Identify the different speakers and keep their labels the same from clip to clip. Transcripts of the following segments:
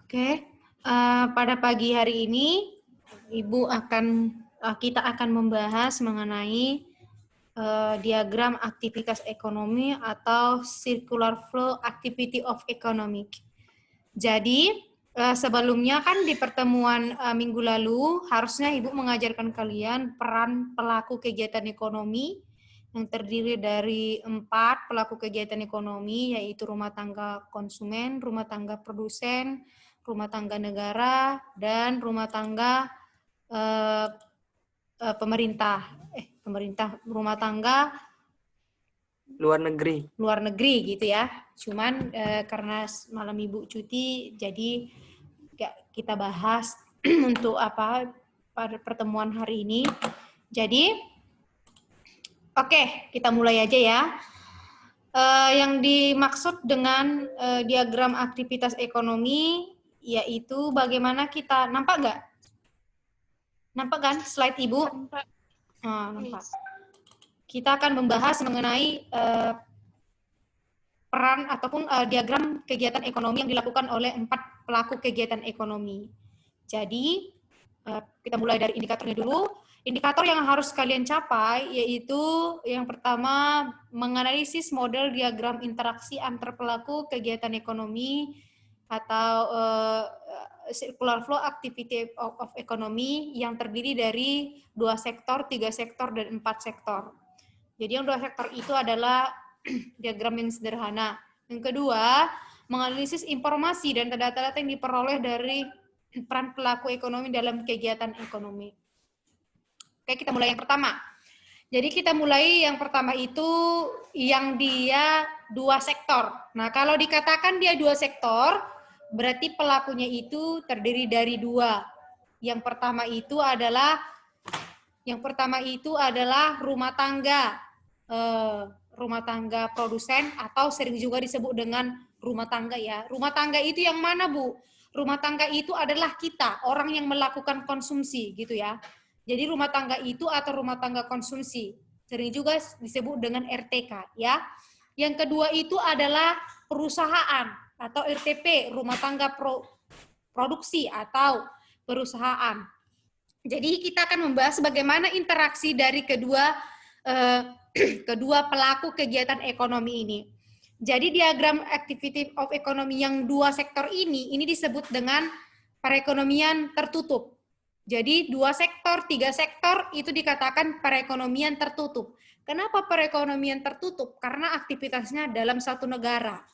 Speaker 1: Oke, pada pagi hari ini kita akan membahas mengenai diagram aktivitas ekonomi atau circular flow activity of economic. Jadi sebelumnya kan di pertemuan minggu lalu harusnya Ibu mengajarkan kalian peran pelaku kegiatan ekonomi yang terdiri dari 4 pelaku kegiatan ekonomi, yaitu rumah tangga konsumen, rumah tangga produsen, rumah tangga negara, dan rumah tangga rumah tangga
Speaker 2: luar negeri
Speaker 1: gitu ya. Cuman karena malam Ibu cuti, jadi kita bahas untuk apa pada pertemuan hari ini. Jadi oke, kita mulai aja ya. Yang dimaksud dengan diagram aktivitas ekonomi yaitu bagaimana kita, nampak nggak? Nampak kan slide Ibu?
Speaker 3: Nampak.
Speaker 1: Nampak. Kita akan membahas mengenai peran ataupun diagram kegiatan ekonomi yang dilakukan oleh 4 pelaku kegiatan ekonomi. Jadi kita mulai dari indikatornya dulu. Indikator yang harus kalian capai yaitu yang pertama menganalisis model diagram interaksi antar pelaku kegiatan ekonomi atau circular flow activity of economy yang terdiri dari 2 sektor, 3 sektor, dan 4 sektor. Jadi yang 2 sektor itu adalah diagram yang sederhana. Yang kedua, menganalisis informasi dan data-data yang diperoleh dari peran pelaku ekonomi dalam kegiatan ekonomi. Oke, kita mulai yang pertama. Jadi kita mulai yang pertama itu yang dia 2 sektor. Nah, kalau dikatakan dia 2 sektor, berarti pelakunya itu terdiri dari 2. Yang pertama itu adalah rumah tangga produsen atau sering juga disebut dengan rumah tangga ya. Rumah tangga itu yang mana, Bu? Rumah tangga itu adalah kita, orang yang melakukan konsumsi gitu ya. Jadi rumah tangga itu atau rumah tangga konsumsi, sering juga disebut dengan RTK ya. Yang kedua itu adalah perusahaan atau RTP, rumah tangga produksi atau perusahaan. Jadi kita akan membahas bagaimana interaksi dari kedua pelaku kegiatan ekonomi ini. Jadi diagram activity of economy yang 2 sektor ini disebut dengan perekonomian tertutup. Jadi 2 sektor, 3 sektor itu dikatakan perekonomian tertutup. Kenapa perekonomian tertutup? Karena aktivitasnya dalam satu negara.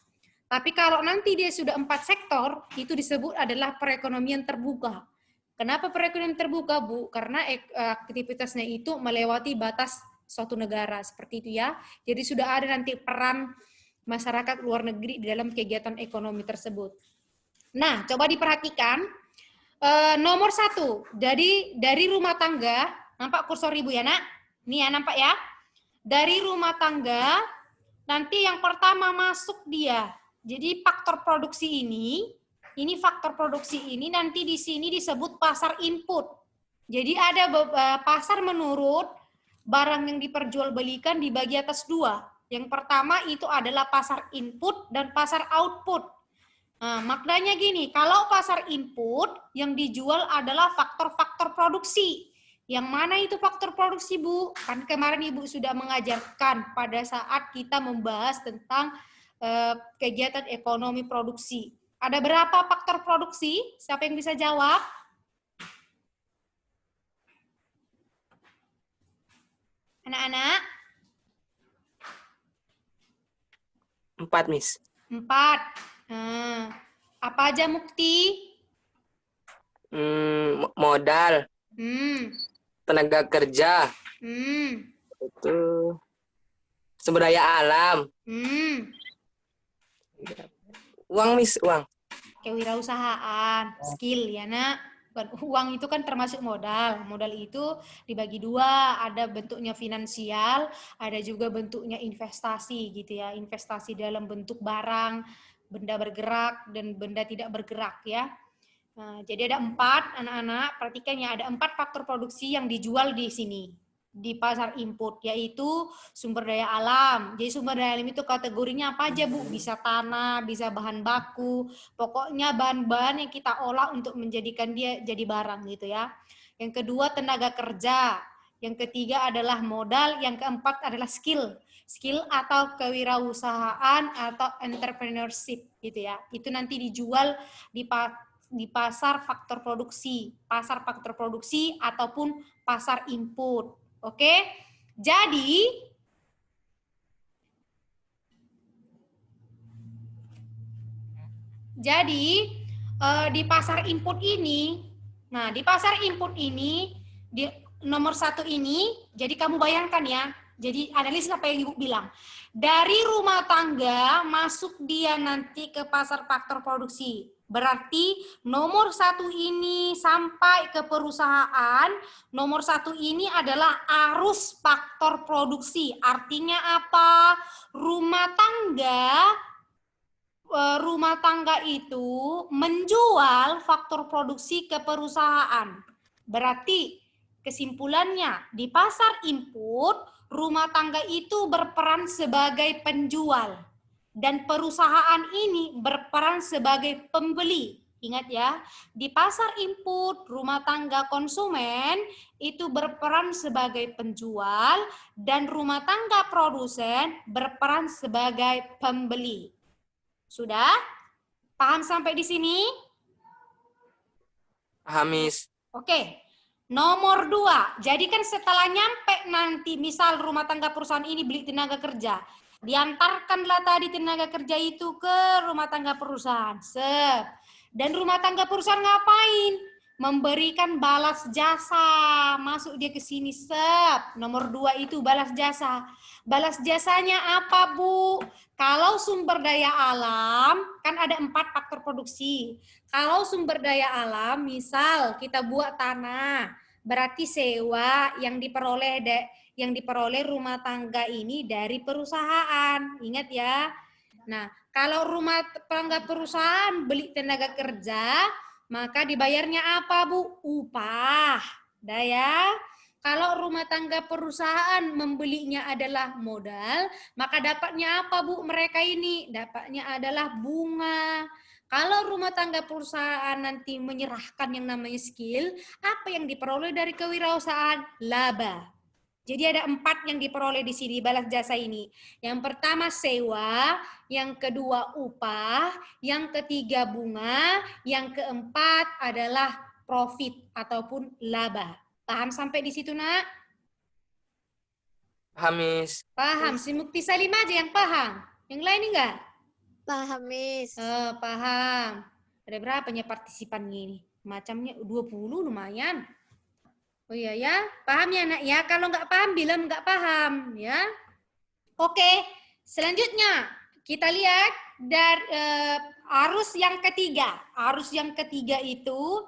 Speaker 1: Tapi kalau nanti dia sudah 4 sektor, itu disebut adalah perekonomian terbuka. Kenapa perekonomian terbuka, Bu? Karena aktivitasnya itu melewati batas suatu negara, seperti itu ya. Jadi sudah ada nanti peran masyarakat luar negeri di dalam kegiatan ekonomi tersebut. Nah, coba diperhatikan. Nomor 1, dari rumah tangga, nampak kursor Ibu ya, Nak? Nih ya, nampak ya? Dari rumah tangga, nanti yang pertama masuk dia. Jadi faktor produksi ini nanti di sini disebut pasar input. Jadi ada pasar menurut barang yang diperjualbelikan dibagi atas 2. Yang pertama itu adalah pasar input dan pasar output. Nah, maknanya gini, kalau pasar input yang dijual adalah faktor-faktor produksi. Yang mana itu faktor produksi, Bu? Kan kemarin Ibu sudah mengajarkan pada saat kita membahas tentang kegiatan ekonomi produksi. Ada berapa faktor produksi? Siapa yang bisa jawab? Anak-anak?
Speaker 2: 4, Miss.
Speaker 1: 4. Apa aja, Mukti?
Speaker 2: Modal, tenaga kerja, itu sumber daya alam, uang, Miss, uang.
Speaker 1: Kewirausahaan, skill ya, Nak. Uang itu kan termasuk modal. Modal itu dibagi 2, ada bentuknya finansial, ada juga bentuknya investasi gitu ya. Investasi dalam bentuk barang, benda bergerak dan benda tidak bergerak ya. Nah, jadi ada 4, anak-anak, perhatikan ya, ada 4 faktor produksi yang dijual di sini. di pasar input, yaitu sumber daya alam. Jadi sumber daya alam itu kategorinya apa aja, Bu? Bisa tanah, bisa bahan baku, pokoknya bahan-bahan yang kita olah untuk menjadikan dia jadi barang gitu ya. Yang kedua tenaga kerja, yang ketiga adalah modal, yang keempat adalah skill. Skill atau kewirausahaan atau entrepreneurship gitu ya. Itu nanti dijual di pasar faktor produksi ataupun pasar input. Oke, jadi di pasar input ini, nah di pasar input ini di nomor 1 ini, jadi kamu bayangkan ya, jadi analisis apa yang Ibu bilang, dari rumah tangga masuk dia nanti ke pasar faktor produksi. Berarti nomor 1 ini sampai ke perusahaan, nomor 1 ini adalah arus faktor produksi. Artinya apa? Rumah tangga itu menjual faktor produksi ke perusahaan. Berarti kesimpulannya di pasar input, rumah tangga itu berperan sebagai penjual. Dan perusahaan ini berperan sebagai pembeli. Ingat ya, di pasar input, rumah tangga konsumen itu berperan sebagai penjual dan rumah tangga produsen berperan sebagai pembeli. Sudah? Paham sampai di sini?
Speaker 2: Paham, Miss.
Speaker 1: Oke. Nomor 2. Jadi kan setelah nyampe nanti, misal rumah tangga perusahaan ini beli tenaga kerja. Diantarkanlah tadi tenaga kerja itu ke rumah tangga perusahaan. Sep. Dan rumah tangga perusahaan ngapain? Memberikan balas jasa. Masuk dia ke sini. Sep. Nomor 2 itu balas jasa. Balas jasanya apa, Bu? Kalau sumber daya alam, kan ada 4 faktor produksi. Kalau sumber daya alam, misal kita buat tanah, berarti sewa yang diperoleh rumah tangga ini dari perusahaan. Ingat ya. Nah, kalau rumah tangga perusahaan beli tenaga kerja, maka dibayarnya apa, Bu? Upah. Dah ya. Kalau rumah tangga perusahaan membelinya adalah modal, maka dapatnya apa, Bu? Mereka ini dapatnya adalah bunga. Kalau rumah tangga perusahaan nanti menyerahkan yang namanya skill, apa yang diperoleh dari kewirausahaan? Laba. Jadi ada 4 yang diperoleh di sini balas jasa ini. Yang pertama sewa, yang kedua upah, yang ketiga bunga, yang keempat adalah profit ataupun laba. Paham sampai di situ, Nak?
Speaker 2: Paham, Miss.
Speaker 1: Paham. Si Mukti Salim aja yang paham. Yang lain enggak?
Speaker 3: Paham, Miss.
Speaker 1: Paham. Ada berapa nya partisipannya ini? Macamnya 20 lumayan. Oh iya ya, paham ya Nak ya? Kalau nggak paham, bilang nggak paham ya. Oke, selanjutnya kita lihat dari arus yang ketiga. Arus yang ketiga itu,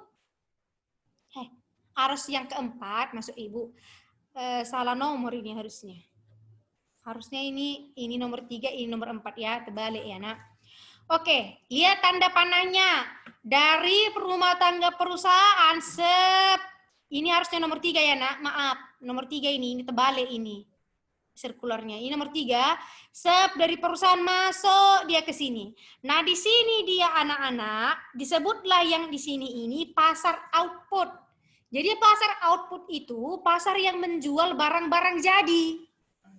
Speaker 1: arus yang keempat, masuk Ibu. Salah nomor ini harusnya. Harusnya ini nomor 3, ini nomor 4 ya, terbalik ya Nak. Oke, lihat tanda panahnya. Dari rumah tangga perusahaan, ini harusnya nomor 3 ya Nak, maaf. Nomor 3 ini terbalik ini. Sirkularnya. Ini nomor 3, dari perusahaan masuk dia ke sini. Nah, di sini dia anak-anak, disebutlah yang di sini ini pasar output. Jadi pasar output itu pasar yang menjual barang-barang jadi.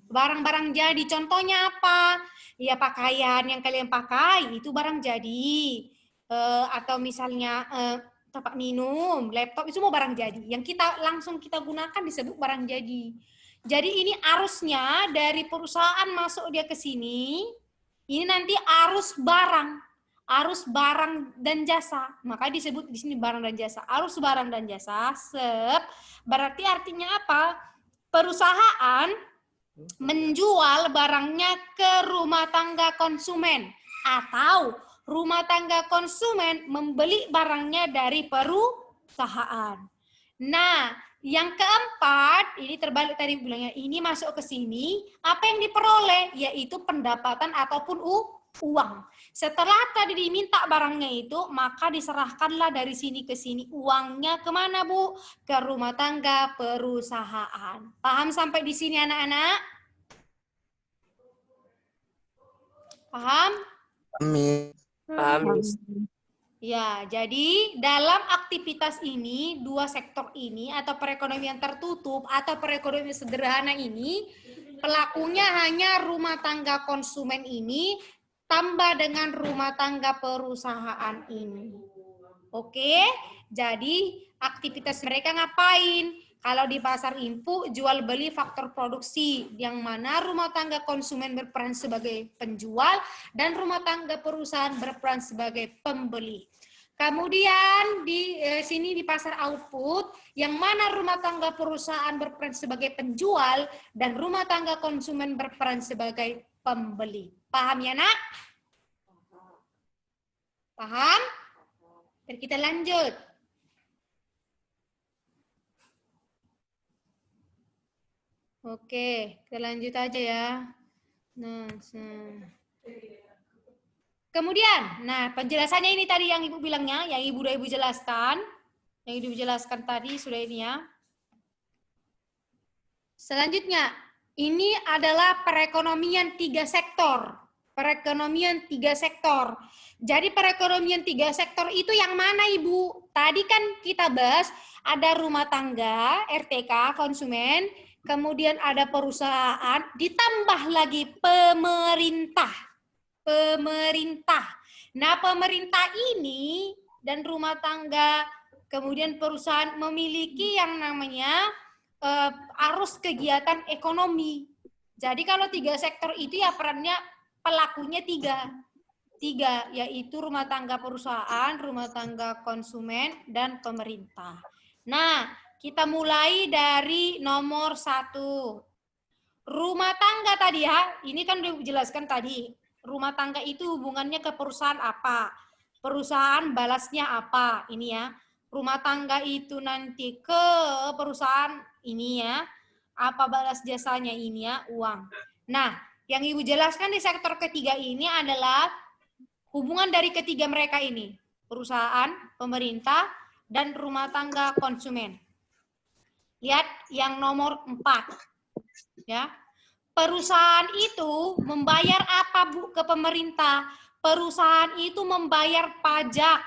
Speaker 1: Barang-barang jadi, contohnya apa? Ya pakaian yang kalian pakai itu barang jadi. Atau misalnya tempat minum, laptop itu semua barang jadi. Yang langsung kita gunakan disebut barang jadi. Jadi ini arusnya dari perusahaan masuk dia ke sini. Ini nanti arus barang dan jasa. Maka disebut di sini barang dan jasa. Arus barang dan jasa, berarti artinya apa? Perusahaan menjual barangnya ke rumah tangga konsumen atau rumah tangga konsumen membeli barangnya dari perusahaan. Nah, yang keempat, ini terbalik tadi bilangnya, ini masuk ke sini, apa yang diperoleh? Yaitu pendapatan ataupun uang. Setelah tadi diminta barangnya itu, maka diserahkanlah dari sini ke sini. Uangnya kemana, Bu? Ke rumah tangga perusahaan. Paham sampai di sini anak-anak? Paham?
Speaker 2: Paham, Miss.
Speaker 1: Ya, jadi dalam aktivitas ini, dua sektor ini atau perekonomian tertutup atau perekonomian sederhana ini, pelakunya hanya rumah tangga konsumen ini tambah dengan rumah tangga perusahaan ini. Oke, jadi aktivitas mereka ngapain? Kalau di pasar input, jual beli faktor produksi, yang mana rumah tangga konsumen berperan sebagai penjual dan rumah tangga perusahaan berperan sebagai pembeli. Kemudian di sini di pasar output, yang mana rumah tangga perusahaan berperan sebagai penjual dan rumah tangga konsumen berperan sebagai pembeli. Paham ya, Nak? Paham? Biar kita lanjut. Oke, kita lanjut aja ya. Kemudian, penjelasannya ini tadi yang Ibu bilangnya, yang Ibu udah Ibu jelaskan. Yang Ibu jelaskan tadi sudah ini ya. Selanjutnya, ini adalah perekonomian 3 sektor. Perekonomian 3 sektor. Jadi perekonomian 3 sektor itu yang mana, Ibu? Tadi kan kita bahas ada rumah tangga, RTK, konsumen, kemudian ada perusahaan, ditambah lagi pemerintah. Pemerintah. Nah, pemerintah ini dan rumah tangga, kemudian perusahaan memiliki yang namanya arus kegiatan ekonomi. Jadi kalau 3 sektor itu ya perannya pelakunya 3, yaitu rumah tangga perusahaan, rumah tangga konsumen, dan pemerintah. Nah, kita mulai dari nomor 1. Rumah tangga tadi ya, ini kan udah dijelaskan tadi. Rumah tangga itu hubungannya ke perusahaan apa? Perusahaan balasnya apa? Ini ya. Rumah tangga itu nanti ke perusahaan ini ya. Apa balas jasanya ini ya? Uang. Nah, yang Ibu jelaskan di sektor ketiga ini adalah hubungan dari ketiga mereka ini. Perusahaan, pemerintah, dan rumah tangga konsumen. Lihat yang nomor 4. Ya. Perusahaan itu membayar apa, Bu, ke pemerintah? Perusahaan itu membayar pajak,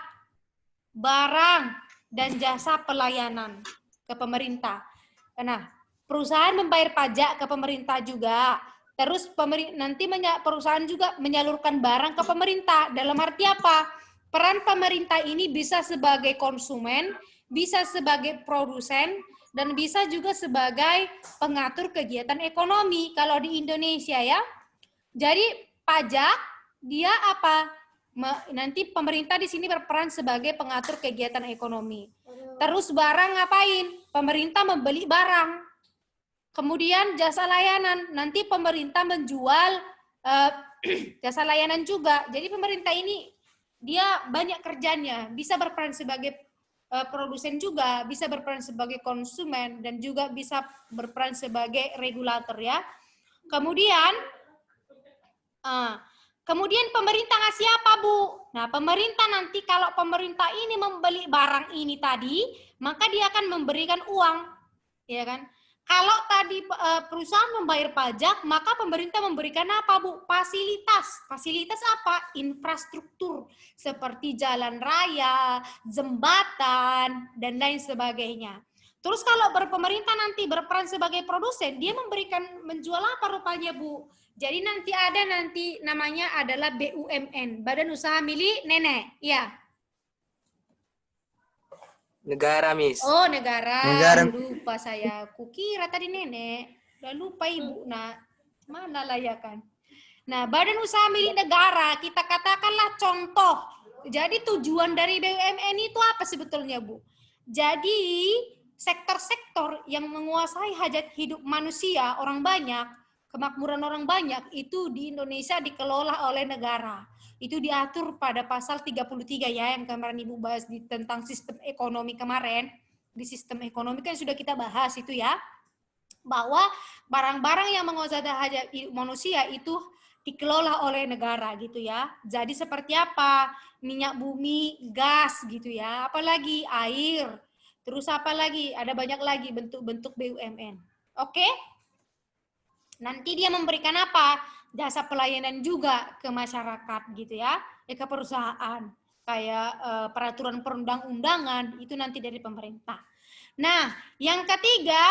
Speaker 1: barang, dan jasa pelayanan ke pemerintah. Nah, perusahaan membayar pajak ke pemerintah juga. Terus nanti perusahaan juga menyalurkan barang ke pemerintah. Dalam arti apa? Peran pemerintah ini bisa sebagai konsumen, bisa sebagai produsen, dan bisa juga sebagai pengatur kegiatan ekonomi kalau di Indonesia ya. Jadi pajak dia apa? Nanti pemerintah di sini berperan sebagai pengatur kegiatan ekonomi. Terus barang ngapain? Pemerintah membeli barang. Kemudian jasa layanan, nanti pemerintah menjual jasa layanan juga. Jadi pemerintah ini dia banyak kerjanya, bisa berperan sebagai produsen juga, bisa berperan sebagai konsumen, dan juga bisa berperan sebagai regulator ya. Kemudian pemerintah ngasih apa, Bu? Nah, pemerintah nanti kalau pemerintah ini membeli barang ini tadi, maka dia akan memberikan uang, ya kan? Kalau tadi perusahaan membayar pajak, maka pemerintah memberikan apa, Bu? Fasilitas. Fasilitas apa? Infrastruktur. Seperti jalan raya, jembatan, dan lain sebagainya. Terus kalau pemerintah nanti berperan sebagai produsen, dia menjual apa rupanya, Bu? Jadi nanti ada namanya adalah BUMN, Badan Usaha Milik Nenek. Ya.
Speaker 2: Negara, Miss.
Speaker 1: Oh, negara. Lupa saya. Kukira tadi nenek. Udah lupa Ibu. Nah, mana lah ya kan. Nah, Badan Usaha Milik Negara, kita katakanlah contoh. Jadi tujuan dari BUMN itu apa sebetulnya, Bu? Jadi sektor-sektor yang menguasai hajat hidup manusia, orang banyak, kemakmuran orang banyak, itu di Indonesia dikelola oleh negara. Itu diatur pada pasal 33 ya, yang kemarin Ibu bahas tentang sistem ekonomi kemarin. Di sistem ekonomi kan sudah kita bahas itu ya, bahwa barang-barang yang menguasai hajat hidup manusia itu dikelola oleh negara gitu ya. Jadi seperti apa? Minyak bumi, gas gitu ya. Apalagi air. Terus apa lagi? Ada banyak lagi bentuk-bentuk BUMN. Oke? Nanti dia memberikan apa? Jasa pelayanan juga ke masyarakat gitu ya. Ke perusahaan. Kayak peraturan perundang-undangan itu nanti dari pemerintah. Nah, yang ketiga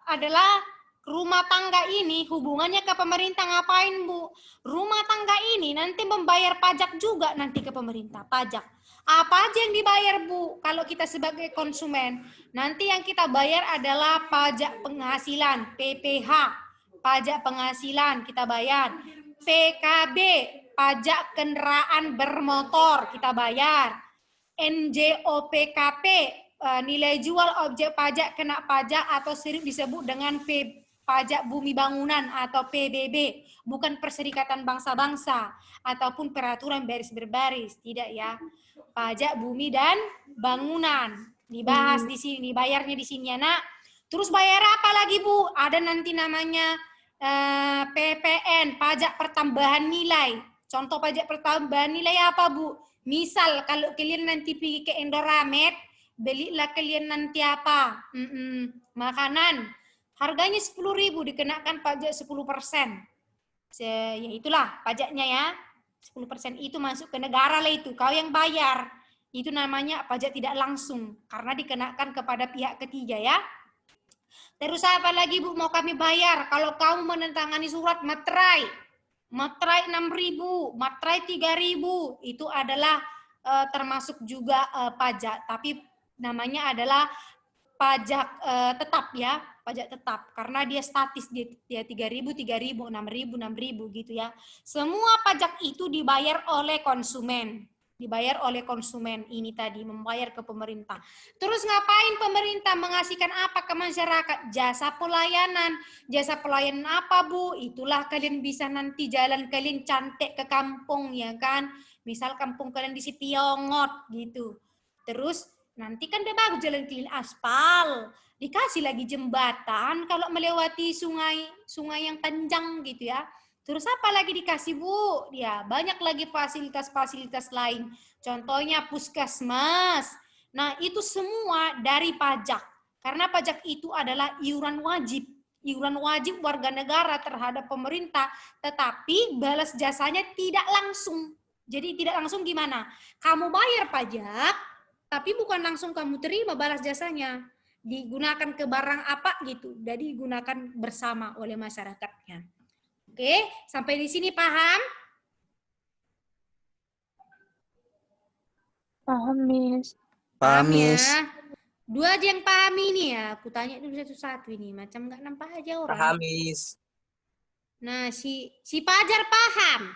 Speaker 1: adalah rumah tangga ini hubungannya ke pemerintah ngapain, Bu? Rumah tangga ini nanti membayar pajak juga nanti ke pemerintah, pajak. Apa aja yang dibayar, Bu? Kalau kita sebagai konsumen, nanti yang kita bayar adalah pajak penghasilan, PPH. Pajak penghasilan kita bayar. PKB, pajak kendaraan bermotor kita bayar. NJOPKP, nilai jual objek pajak kena pajak atau sering disebut dengan pajak bumi bangunan atau PBB, bukan Perserikatan Bangsa-Bangsa ataupun peraturan baris berbaris, tidak ya. Pajak bumi dan bangunan dibahas di sini, bayarnya di sini ya, Nak. Terus bayar apa lagi, Bu? Ada nanti namanya PPN, pajak pertambahan nilai. Contoh pajak pertambahan nilai apa, Bu? Misal kalau kalian nanti pergi ke Indomaret, belilah kalian nanti apa? Makanan. Harganya 10.000 dikenakan pajak 10%. Ya itulah pajaknya ya. 10% itu masuk ke negara lah itu. Kau yang bayar. Itu namanya pajak tidak langsung. Karena dikenakan kepada pihak ketiga ya. Terus apa lagi, Bu, mau kami bayar? Kalau kamu menandatangani surat materai. Materai 6.000, materai 3.000. Itu adalah termasuk juga pajak. Tapi namanya adalah pajak tetap ya, pajak tetap karena dia statis, dia 3.000, 6.000 gitu ya. Semua pajak itu dibayar oleh konsumen. Dibayar oleh konsumen ini tadi, membayar ke pemerintah. Terus ngapain pemerintah mengasihkan apa ke masyarakat? Jasa pelayanan. Jasa pelayanan apa, Bu? Itulah kalian bisa nanti jalan kalian cantik ke kampung ya kan. Misal kampung kalian di Sipiongot gitu. Terus nanti kan udah bagus jalan kalian aspal. Dikasih lagi jembatan kalau melewati sungai yang panjang gitu ya. Terus apa lagi dikasih, Bu? Ya, banyak lagi fasilitas-fasilitas lain. Contohnya puskesmas. Nah, itu semua dari pajak. Karena pajak itu adalah iuran wajib. Iuran wajib warga negara terhadap pemerintah. Tetapi balas jasanya tidak langsung. Jadi tidak langsung gimana? Kamu bayar pajak, tapi bukan langsung kamu terima balas jasanya. Digunakan ke barang apa gitu. Jadi digunakan bersama oleh masyarakatnya. Oke, sampai di sini paham?
Speaker 4: Paham, Miss.
Speaker 2: Paham,
Speaker 1: ya.
Speaker 2: Miss.
Speaker 1: Dua aja yang paham ini ya. Aku tanya dulu satu-satu ini. Macam nggak nampak aja orang.
Speaker 2: Paham, Miss.
Speaker 1: Nah, si Pajar paham?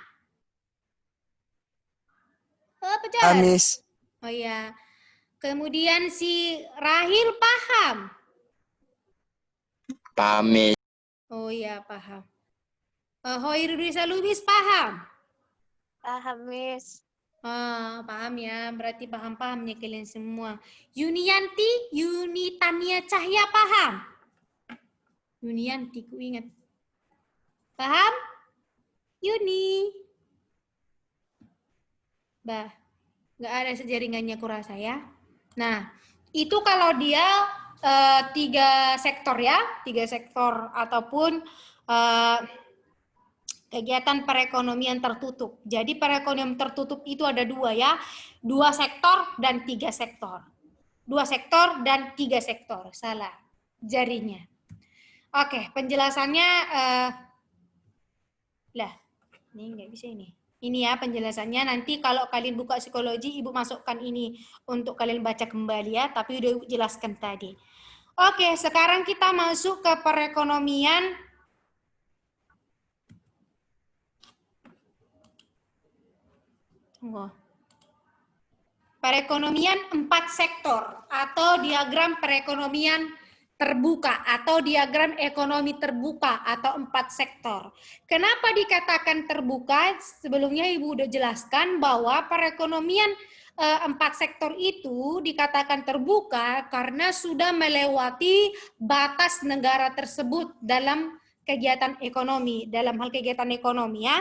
Speaker 1: Oh, Pajar.
Speaker 2: Paham, Miss.
Speaker 1: Oh iya. Kemudian si Rahil paham?
Speaker 2: Paham, Miss.
Speaker 1: Oh iya, paham. Hoirudisa Lubis paham?
Speaker 3: Paham, Miss.
Speaker 1: Paham ya, berarti paham-pahamnya kalian semua. Yunitania Cahya paham? Yunianti, ku ingat. Paham? Yuni. Bah, nggak ada sejaringannya kurasa ya. Nah, itu kalau dia 3 sektor ya, 3 sektor ataupun kegiatan perekonomian tertutup. Jadi perekonomian tertutup itu ada 2 ya, 2 sektor dan 3 sektor. 2 sektor dan 3 sektor, salah jarinya. Oke, penjelasannya, lah, ini nggak bisa ini. Ini ya penjelasannya, nanti kalau kalian buka psikologi, Ibu masukkan ini untuk kalian baca kembali ya, tapi udah jelaskan tadi. Oke, sekarang kita masuk ke perekonomian. Perekonomian 4 sektor atau diagram perekonomian terbuka atau diagram ekonomi terbuka atau 4 sektor. Kenapa dikatakan terbuka? Sebelumnya Ibu udah jelaskan bahwa perekonomian 4 sektor itu dikatakan terbuka karena sudah melewati batas negara tersebut dalam kegiatan ekonomi. Dalam hal kegiatan ekonomi ya.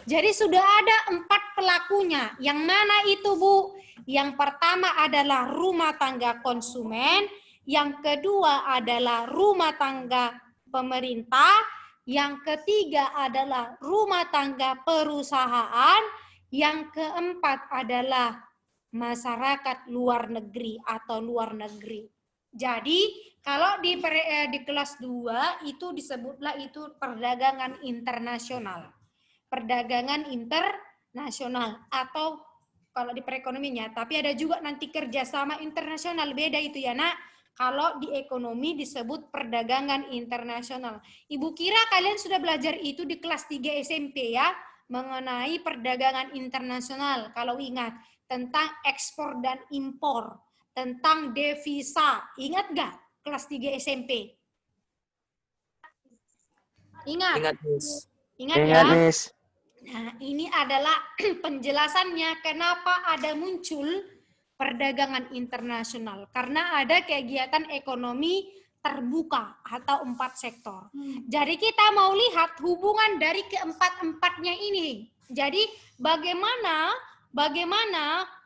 Speaker 1: Jadi sudah ada 4 pelakunya. Yang mana itu Bu? Yang pertama adalah rumah tangga konsumen. Yang kedua adalah rumah tangga pemerintah. Yang ketiga adalah rumah tangga perusahaan. Yang keempat adalah masyarakat luar negeri atau luar negeri. Jadi kalau di kelas 2 itu disebutlah itu perdagangan internasional. Perdagangan internasional atau kalau di perekonomiannya, tapi ada juga nanti kerjasama internasional, beda itu ya nak. Kalau di ekonomi disebut perdagangan internasional. Ibu kira kalian sudah belajar itu di kelas 3 SMP ya, mengenai perdagangan internasional. Kalau ingat, tentang ekspor dan impor, tentang devisa. Ingat nggak kelas 3 SMP? Ingat?
Speaker 2: Ingat, Miss.
Speaker 1: Ingat
Speaker 4: Ingat,
Speaker 1: ya?
Speaker 4: Miss.
Speaker 1: Nah, ini adalah penjelasannya kenapa ada muncul perdagangan internasional. Karena ada kegiatan ekonomi terbuka atau 4 sektor. Jadi kita mau lihat hubungan dari keempat-empatnya ini. Jadi bagaimana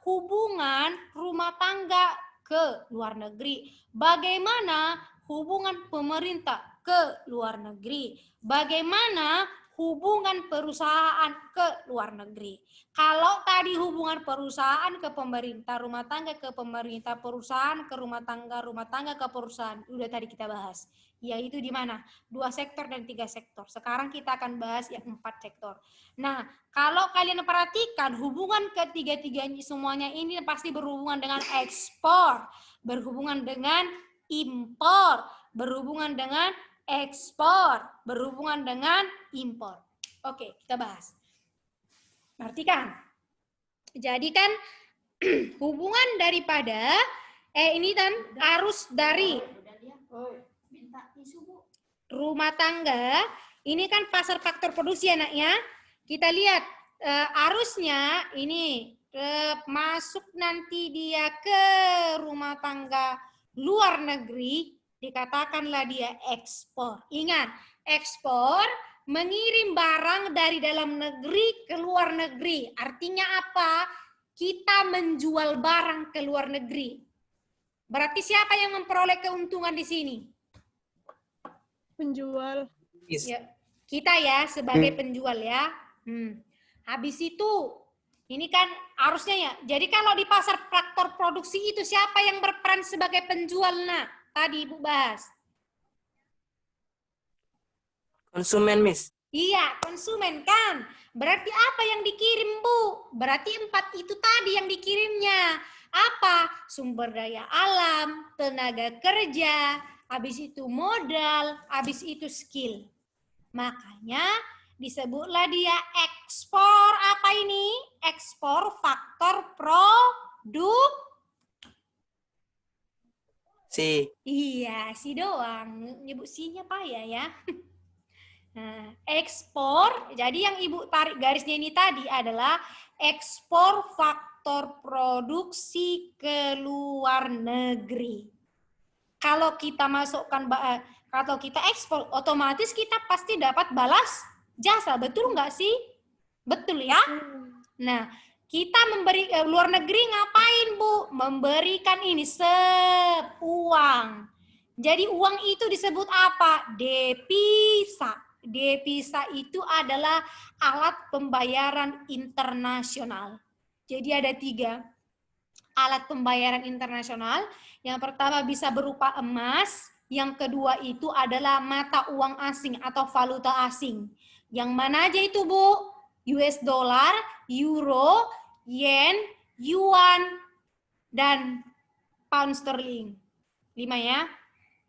Speaker 1: hubungan rumah tangga ke luar negeri, bagaimana hubungan pemerintah ke luar negeri, bagaimana hubungan perusahaan ke luar negeri. Kalau tadi hubungan perusahaan ke pemerintah, rumah tangga ke pemerintah, perusahaan ke rumah tangga ke perusahaan, udah tadi kita bahas. Yaitu di mana? 2 sektor dan 3 sektor. Sekarang kita akan bahas yang 4 sektor. Nah, kalau kalian perhatikan hubungan ketiga-tiganya semuanya ini pasti berhubungan dengan ekspor, berhubungan dengan impor, berhubungan dengan ekspor, berhubungan dengan impor. Oke, kita bahas. Perhatikan. Jadi kan hubungan daripada ini kan arus dari rumah tangga, ini kan pasar faktor produksi anaknya. Kita lihat arusnya ini masuk nanti dia ke rumah tangga luar negeri, dikatakanlah dia ekspor. Ingat, ekspor mengirim barang dari dalam negeri ke luar negeri. Artinya apa? Kita menjual barang ke luar negeri. Berarti siapa yang memperoleh keuntungan di sini?
Speaker 5: Penjual.
Speaker 2: Miss.
Speaker 1: Ya, kita ya sebagai penjual ya. Habis itu, ini kan harusnya ya. Jadi kalau di pasar faktor produksi itu siapa yang berperan sebagai penjual? Nah, tadi Ibu bahas.
Speaker 2: Konsumen, Miss.
Speaker 1: Iya, konsumen kan. Berarti apa yang dikirim, Bu? Berarti 4 itu tadi yang dikirimnya. Apa? Sumber daya alam, tenaga kerja, habis itu modal, habis itu skill. Makanya disebutlah dia ekspor apa ini? Ekspor faktor produk.
Speaker 2: Si.
Speaker 1: Iya, si doang. Nyebut si-nya payah ya. Nah, ekspor, jadi yang Ibu tarik garisnya ini tadi adalah ekspor faktor produksi ke luar negeri. Kalau kita masukkan, kalau kita ekspor, otomatis kita pasti dapat balas jasa, betul nggak sih? Betul ya? Nah, kita memberi luar negeri ngapain Bu? Memberikan ini uang. Jadi uang itu disebut apa? Devisa. Devisa itu adalah alat pembayaran internasional. Jadi ada 3 alat pembayaran internasional. Yang pertama bisa berupa emas. Yang kedua itu adalah mata uang asing atau valuta asing. Yang mana aja itu Bu? US dollar, euro, yen, yuan, dan pound sterling. 5 ya.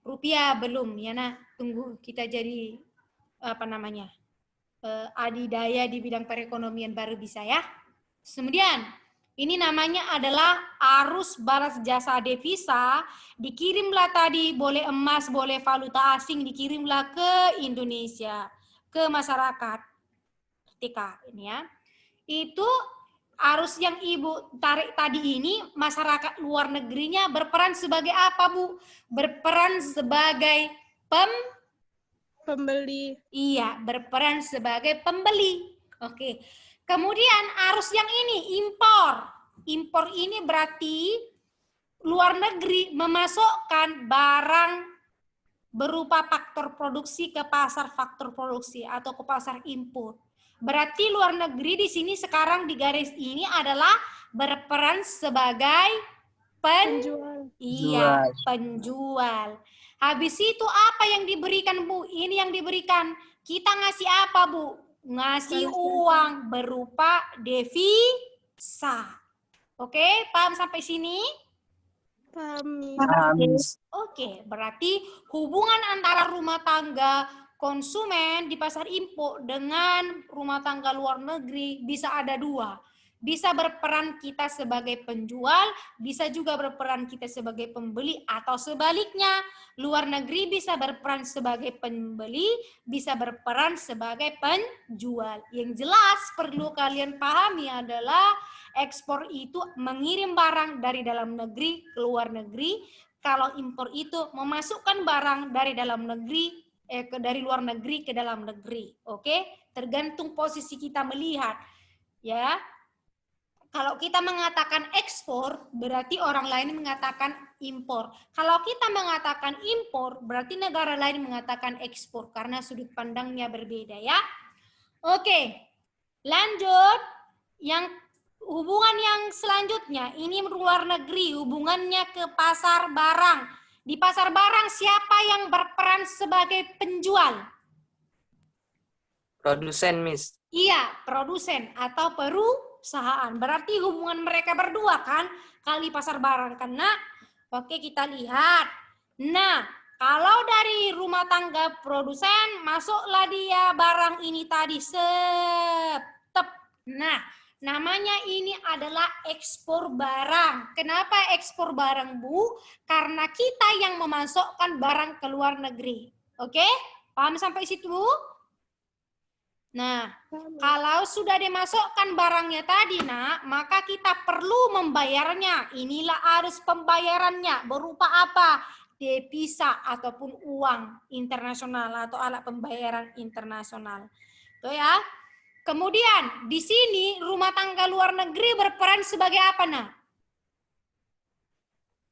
Speaker 1: Rupiah belum ya nak. Tunggu kita jadi adidaya di bidang perekonomian baru bisa ya. Kemudian ini namanya adalah arus balas jasa devisa. Dikirimlah tadi, boleh emas, boleh valuta asing, dikirimlah ke Indonesia, ke masyarakat. Ketika ini ya, itu arus yang Ibu tarik tadi ini, masyarakat luar negerinya berperan sebagai apa Bu? Berperan sebagai
Speaker 3: Pembeli.
Speaker 1: Iya, berperan sebagai pembeli. Oke. Kemudian arus yang ini, impor. Impor ini berarti luar negeri memasukkan barang berupa faktor produksi ke pasar faktor produksi atau ke pasar impor. Berarti luar negeri di sini sekarang di garis ini adalah berperan sebagai
Speaker 3: Penjual.
Speaker 1: iya, penjual. Habis itu apa yang diberikan, Bu? Ini yang diberikan. Kita ngasih apa, Bu? Ngasih uang berupa devisa. Oke, paham sampai sini?
Speaker 3: Paham.
Speaker 2: Miss.
Speaker 1: Oke, berarti hubungan antara rumah tangga konsumen di pasar impor dengan rumah tangga luar negeri bisa ada dua. Bisa berperan kita sebagai penjual, bisa juga berperan kita sebagai pembeli, atau sebaliknya, luar negeri bisa berperan sebagai pembeli, bisa berperan sebagai penjual. Yang jelas perlu kalian pahami adalah ekspor itu mengirim barang dari dalam negeri ke luar negeri. Kalau impor itu memasukkan barang dari dalam negeri dari luar negeri ke dalam negeri. Oke? Tergantung posisi kita melihat. Ya. Kalau kita mengatakan ekspor, berarti orang lain mengatakan impor. Kalau kita mengatakan impor, berarti negara lain mengatakan ekspor karena sudut pandangnya berbeda ya. Oke. Lanjut. Yang hubungan yang selanjutnya, ini luar negeri, hubungannya ke pasar barang. Di pasar barang siapa yang berperan sebagai penjual?
Speaker 2: Produsen, Miss.
Speaker 1: Iya, produsen atau perusahaan. Berarti hubungan mereka berdua kan, kali pasar barang. Karena, oke kita lihat. Nah, kalau dari rumah tangga produsen, masuklah dia barang ini tadi. Setep. Nah, namanya ini adalah ekspor barang. Kenapa ekspor barang, Bu? Karena kita yang memasukkan barang ke luar negeri. Oke? Paham sampai situ, Bu? Nah, kalau sudah dimasukkan barangnya tadi, Nak, maka kita perlu membayarnya. Inilah arus pembayarannya. Berupa apa? Devisa ataupun uang internasional atau alat pembayaran internasional. Tuh ya. Kemudian di sini rumah tangga luar negeri berperan sebagai apa, Nak?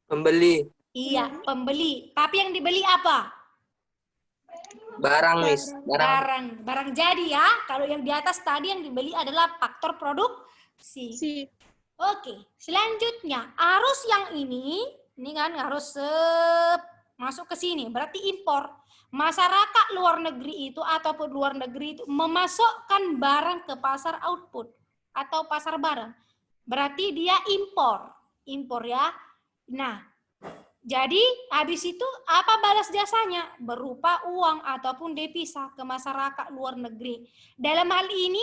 Speaker 2: Pembeli.
Speaker 1: Iya, pembeli. Tapi yang dibeli apa?
Speaker 2: Barang, Miss.
Speaker 1: Barang jadi ya. Kalau yang di atas tadi yang dibeli adalah faktor produksi. Oke, selanjutnya arus yang ini kan harus masuk ke sini, berarti impor. Masyarakat luar negeri itu ataupun luar negeri itu memasukkan barang ke pasar output atau pasar barang. Berarti dia impor ya. Nah, jadi habis itu apa balas jasanya? Berupa uang ataupun devisa ke masyarakat luar negeri. Dalam hal ini,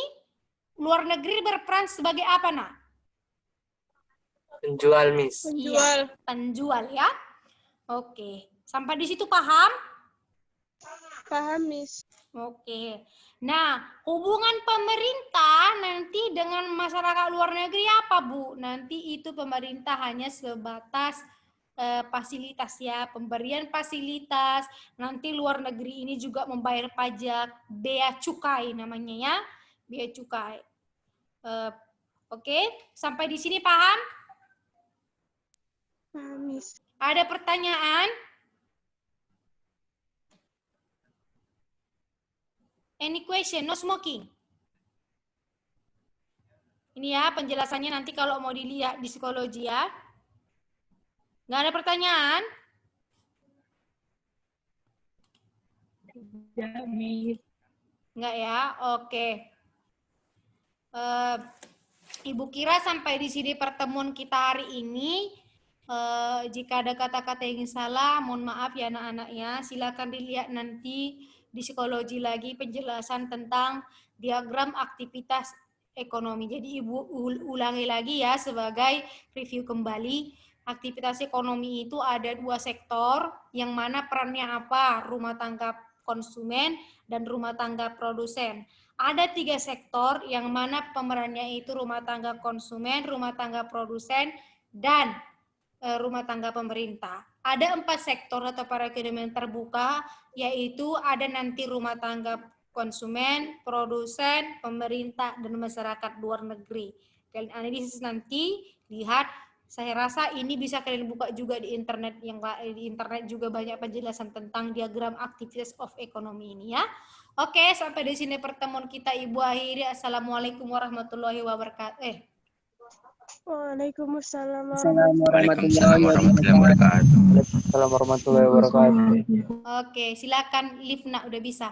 Speaker 1: luar negeri berperan sebagai apa, Nak?
Speaker 2: Penjual, Miss.
Speaker 1: Iya, penjual ya. Oke, sampai di situ paham?
Speaker 3: Paham, Miss.
Speaker 1: Oke. Nah, hubungan pemerintah nanti dengan masyarakat luar negeri apa, Bu? Nanti itu pemerintah hanya sebatas fasilitas ya, pemberian fasilitas. Nanti luar negeri ini juga membayar pajak, bea cukai namanya ya, bea cukai. Oke, sampai di sini paham?
Speaker 3: Paham, Miss.
Speaker 1: Ada pertanyaan? Any question? No smoking. Ini ya penjelasannya nanti kalau mau dilihat di psikologi ya. Nggak ada pertanyaan? Nggak ya? Oke. Ibu kira sampai di sini pertemuan kita hari ini. Jika ada kata-kata yang salah, mohon maaf ya anak-anaknya. Silakan dilihat nanti di psikologi lagi penjelasan tentang diagram aktivitas ekonomi. Jadi Ibu ulangi lagi ya sebagai review kembali. Aktivitas ekonomi itu ada dua sektor, yang mana perannya apa? Rumah tangga konsumen dan rumah tangga produsen. Ada 3 sektor yang mana pemerannya itu rumah tangga konsumen, rumah tangga produsen, dan rumah tangga pemerintah. Ada 4 sektor atau perekonomian terbuka yaitu ada nanti rumah tangga konsumen, produsen, pemerintah, dan masyarakat luar negeri. Kalian analisis nanti, lihat. Saya rasa ini bisa kalian buka juga di internet, yang di internet juga banyak penjelasan tentang diagram aktivitas of ekonomi ini ya. Oke, sampai di sini pertemuan kita Ibu akhiri. Assalamualaikum warahmatullahi wabarakatuh.
Speaker 3: Waalaikumsalam
Speaker 4: Waalaikumsalam warahmatullahi wabarakatuh.
Speaker 2: Waalaikumsalam warahmatullahi wabarakatuh.
Speaker 1: Oke, silakan Livna, udah bisa.